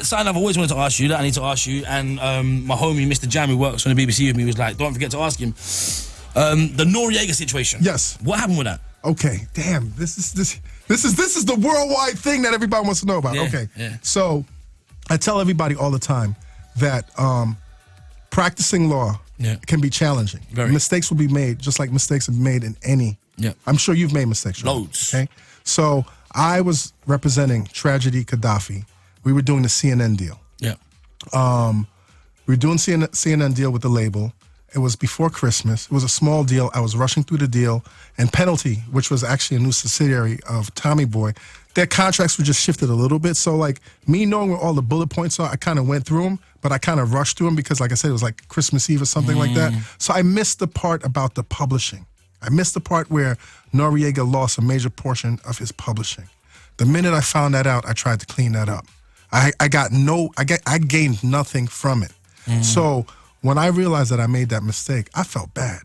Something I've always wanted to ask you that I need to ask you, and my homie Mr. Jam, who works on the BBC with me, was like, don't forget to ask him. The N.O.R.E situation. Yes. What happened with that? Okay, damn. This is the worldwide thing that everybody wants to know about. Yeah, okay. yeah. So I tell everybody all the time that practicing law can be challenging. Very. Mistakes will be made, just like mistakes are made in any. Yeah. I'm sure you've made mistakes. Right? Loads. Okay. So I was representing Tragedy Gaddafi. We were doing the CNN deal. Yeah. We were doing CNN deal with the label. It was before Christmas. It was a small deal. I was rushing through the deal. And Penalty, which was actually a new subsidiary of Tommy Boy, their contracts were just shifted a little bit. So, like, me knowing where all the bullet points are, I kind of went through them, but I kind of rushed through them because, like I said, it was like Christmas Eve or something like that. So I missed the part about the publishing. I missed the part where N.O.R.E lost a major portion of his publishing. The minute I found that out, I tried to clean that up. I gained nothing from it. So when I realized that I made that mistake, I felt bad.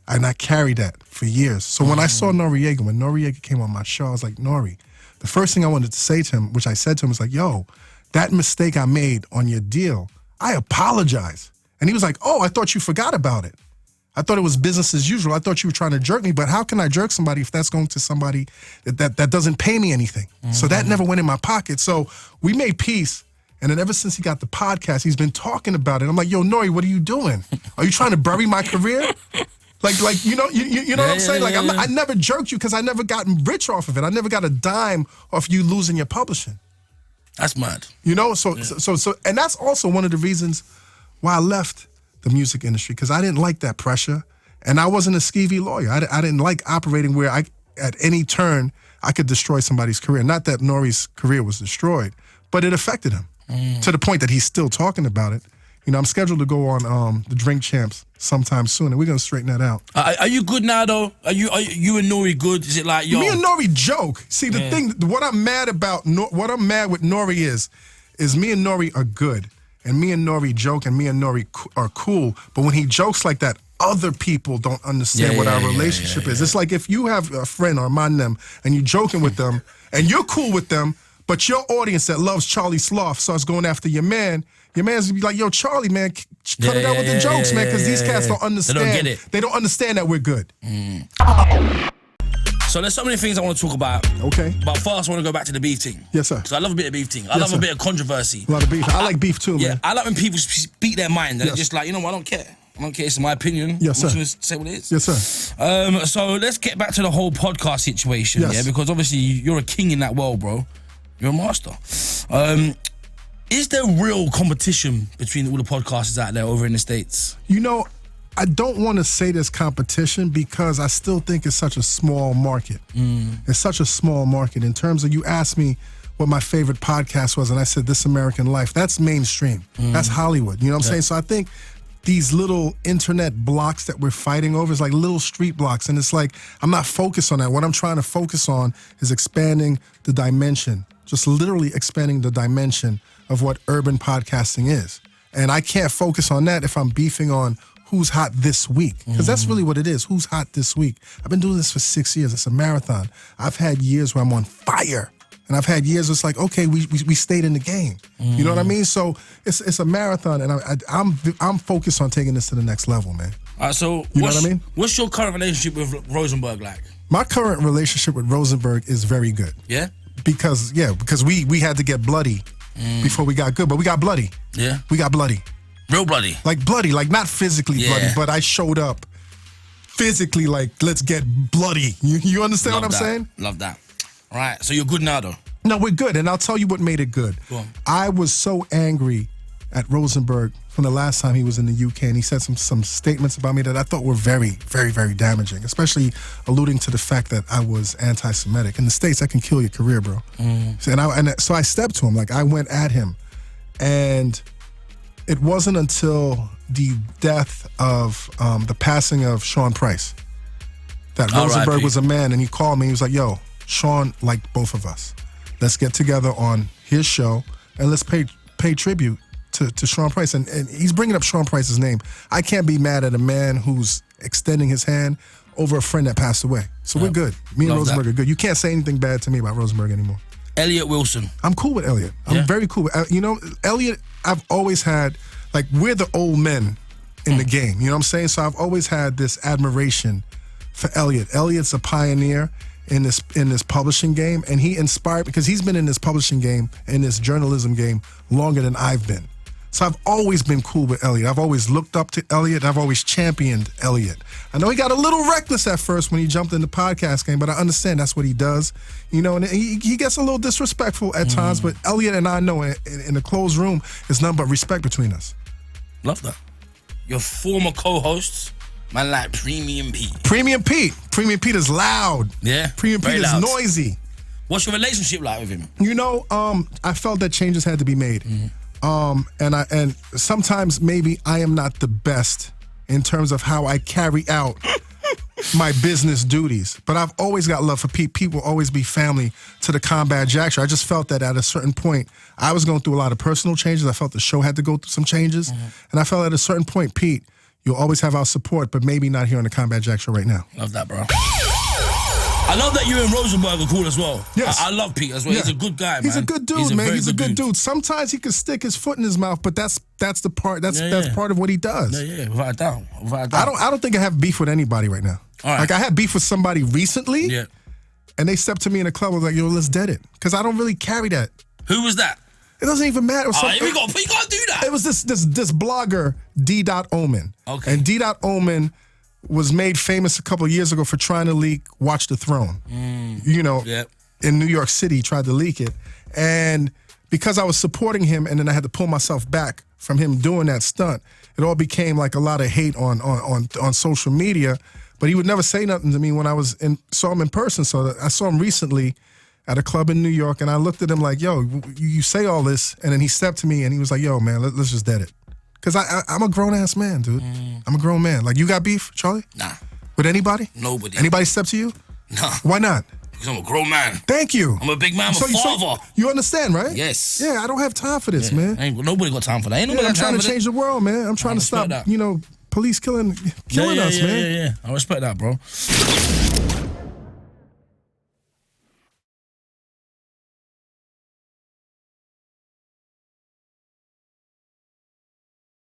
And I carried that for years. So when I saw N.O.R.E, when N.O.R.E came on my show, I was like, N.O.R.E, the first thing I wanted to say to him, which I said to him, was like, yo, that mistake I made on your deal, I apologize. And he was like, oh, I thought you forgot about it. I thought it was business as usual. I thought you were trying to jerk me, but how can I jerk somebody if that's going to somebody that doesn't pay me anything? So that never went in my pocket. So we made peace. And then ever since he got the podcast, he's been talking about it. I'm like, yo, N.O.R.E, what are you doing? Are you trying to bury my career? Like you know what I'm saying? Like I never jerked you because I never gotten rich off of it. I never got a dime off you losing your publishing. That's mad. You know, so and that's also one of the reasons why I left the music industry, because I didn't like that pressure, and I wasn't a skeevy lawyer. I didn't like operating where at any turn I could destroy somebody's career. Not that N.O.R.E.'s career was destroyed, but it affected him to the point that he's still talking about it. You know, I'm scheduled to go on the Drink Champs sometime soon, and we're gonna straighten that out. Are you good now, though? Are you and N.O.R.E good? Is it like, yo? Me and N.O.R.E joke. See, the thing, what I'm mad with N.O.R.E is me and N.O.R.E are good, and me and N.O.R.E joke, and me and N.O.R.E are cool. But when he jokes like that, other people don't understand what our relationship is. It's like if you have a friend or man them, and you're joking with them, and you're cool with them, but your audience that loves Charlie Sloth starts going after your man's gonna be like, yo, Charlie, man, cut it out with the jokes, man, because these cats don't understand. They don't get it. They don't understand that we're good. So there's so many things I want to talk about. Okay. But first, I want to go back to the beef thing. Yes, sir. Because I love a bit of beef thing. I love a bit of controversy. A lot of beef. I like beef too, man. Yeah, I like when people speak their mind and they're just like, you know what, I don't care. I don't care. It's my opinion. Yes, sir. I'm just going to say what it is. Yes, sir. So let's get back to the whole podcast situation, Yes. Because obviously you're a king in that world, bro. You're a master. Is there real competition between all the podcasters out there over in the States? You know, I don't want to say there's competition because I still think it's such a small market. It's such a small market. In terms of, you asked me what my favorite podcast was, and I said This American Life. That's mainstream. That's Hollywood. You know what I'm saying? So I think these little internet blocks that we're fighting over is like little street blocks, and it's like I'm not focused on that. What I'm trying to focus on is expanding the dimension, just literally expanding the dimension of what urban podcasting is. And I can't focus on that if I'm beefing on who's hot this week, because that's really what it is. Who's hot this week? I've been doing this for 6 years. It's a marathon. I've had years where I'm on fire, and I've had years where it's like, okay, we stayed in the game. You know what I mean? So it's a marathon, and I'm focused on taking this to the next level, man. All right, so you know what I mean? What's your current relationship with Rosenberg like? My current relationship with Rosenberg is very good. Yeah? Because we had to get bloody before we got good, but we got bloody. Yeah? We got bloody. Real bloody? Like bloody, like not physically bloody, but I showed up physically like, let's get bloody. You understand what I'm saying? Love that. All right, so you're good now though? No, we're good, and I'll tell you what made it good. Go on. I was so angry at Rosenberg from the last time he was in the UK, and he said some statements about me that I thought were very, very, very damaging, especially alluding to the fact that I was anti-Semitic. In the States, that can kill your career, bro. So I stepped to him, like I went at him, and it wasn't until the death of the passing of Sean Price that Rosenberg was a man, and he called me. He was like, yo, Sean liked both of us. Let's get together on his show and let's pay tribute to Sean Price. And he's bringing up Sean Price's name. I can't be mad at a man who's extending his hand over a friend that passed away. So we're good. Me and Rosenberg are good. You can't say anything bad to me about Rosenberg anymore. Elliot Wilson. I'm cool with Elliot. I'm very cool with Elliot. I've always had, like, we're the old men in the game. You know what I'm saying? So I've always had this admiration for Elliot. Elliot's a pioneer in this publishing game, and he inspired, because he's been in this publishing game, in this journalism game, longer than I've been. So I've always been cool with Elliot. I've always looked up to Elliot. I've always championed Elliot. I know he got a little reckless at first when he jumped in the podcast game, but I understand that's what he does. You know, and he gets a little disrespectful at times, but Elliot and I know in a closed room, there's nothing but respect between us. Love that. Your former co-hosts, man, like Premium Pete. Premium Pete is loud. Yeah. Premium Pete is noisy. What's your relationship like with him? You know, I felt that changes had to be made. And sometimes maybe I am not the best in terms of how I carry out my business duties. But I've always got love for Pete. Pete will always be family to the Combat Jack Show. I just felt that at a certain point, I was going through a lot of personal changes. I felt the show had to go through some changes. And I felt at a certain point, Pete, you'll always have our support, but maybe not here on the Combat Jack Show right now. Love that, bro. I love that you and Rosenberg are cool as well. Yes. I love Pete as well. Yeah. He's a good guy, man. He's a good dude, man. He's a good dude. Sometimes he can stick his foot in his mouth, but that's the part. That's part of what he does. Yeah, without a doubt. I don't think I have beef with anybody right now. All right. Like, I had beef with somebody recently. Yeah. And they stepped to me in the club and was like, yo, let's dead it. Because I don't really carry that. Who was that? It doesn't even matter. Here we go. You can't do that. It was this blogger, D.Omen. Okay. And D.Omen was made famous a couple of years ago for trying to leak Watch the Throne. You know, in New York City, he tried to leak it. And because I was supporting him and then I had to pull myself back from him doing that stunt, it all became like a lot of hate on social media. But he would never say nothing to me when I saw him in person. So I saw him recently at a club in New York, and I looked at him like, yo, you say all this, and then he stepped to me and he was like, yo, man, let's just dead it. Because I'm a grown-ass man, dude. I'm a grown man. Like, you got beef, Charlie? Nah. With anybody? Nobody. Anybody step to you? Nah. Why not? Because I'm a grown man. Thank you. I'm a big man. I'm a father. You understand, right? Yes. Yeah, I don't have time for this, man. Nobody got time for that. I'm trying to change the world, man. I'm trying to stop, police killing us, man. Yeah. I respect that, bro.